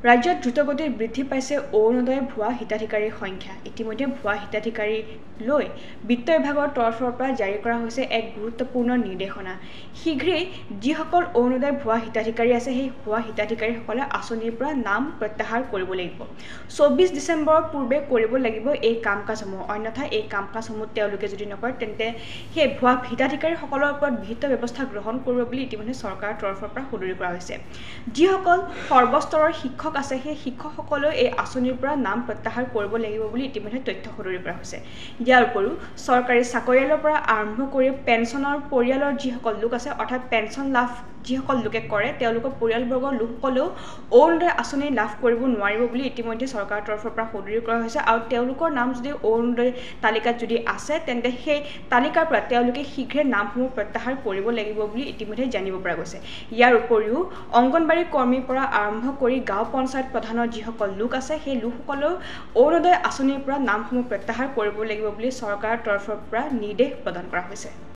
ৰাজ্যত দ্ৰুতগতিত বৃদ্ধি পাইছে অৰুণোদয় ভুৱা হিতাধিকাৰীৰ সংখ্যা। ইতিমধ্যে ভুৱা হিতাধিকাৰী লৈ বিত্ত বিভাগৰ তৰফৰ পৰা জাৰি কৰা হৈছে এক গুৰুত্বপূৰ্ণ নিৰ্দেশনা। শীঘ্ৰেই যিসকল অৰুণোদয় ভুৱা হিতাধিকাৰী আছে, সেই ভুৱা হিতাধিকাৰীসকলে আঁচনিৰ পৰা নাম প্ৰত্যাহাৰ কৰিব লাগিব। 24 ডিচেম্বৰৰ পূৰ্বে কৰিব লাগিব এই কাম-কাজসমূহ। অন্যথা এই কাম-কাজসমূহ তেওঁলোকে যদি নকৰে, তেন্তে সেই ভুৱা হিতাধিকাৰীসকলৰ ওপৰত বিহিত ব্যৱস্থা গ্ৰহণ কৰিব বুলি ইতিমধ্যে চৰকাৰৰ তৰফৰ পৰা সদৰি কৰা হৈছে। যিসকল সৰ্বস্তৰৰ শিক্ষক আছে, সেই শিক্ষকসকলেও এই আঁচনিৰ পৰা নাম প্ৰত্যাহাৰ কৰিব লাগিব বুলি ইতিমধ্যে তথ্য সদৰি কৰা হৈছে। ইয়াৰ উপৰিও চৰকাৰী চাকৰিয়ালৰ পৰা আৰম্ভ কৰি পেঞ্চনৰ পৰিয়ালৰ যিসকল লোক আছে, অৰ্থাৎ পেঞ্চন লাভ যিসকল লোকে কৰে, তেওঁলোকৰ পৰিয়ালবৰ্গৰ লোকসকলেও অৰুণোদয় আঁচনি লাভ কৰিব নোৱাৰিব বুলি ইতিমধ্যে চৰকাৰৰ তৰফৰ পৰা সদৰি কৰা হৈছে। আৰু তেওঁলোকৰ নাম যদি অৰুণোদয় তালিকাত যদি আছে, তেন্তে সেই তালিকাৰ পৰা তেওঁলোকে শীঘ্ৰে নামসমূহ প্ৰত্যাহাৰ কৰিব লাগিব বুলি ইতিমধ্যে জানিব পৰা গৈছে। ইয়াৰ উপৰিও অংগনবাড়ী কৰ্মীৰ পৰা আৰম্ভ কৰি গাঁও পঞ্চায়ত প্ৰধানৰ যিসকল লোক আছে, সেই লোকসকলেও অৰুণোদয় আঁচনিৰ পৰা নামসমূহ প্ৰত্যাহাৰ কৰিব লাগিব বুলি চৰকাৰৰ তৰফৰ পৰা নিৰ্দেশ প্ৰদান কৰা হৈছে।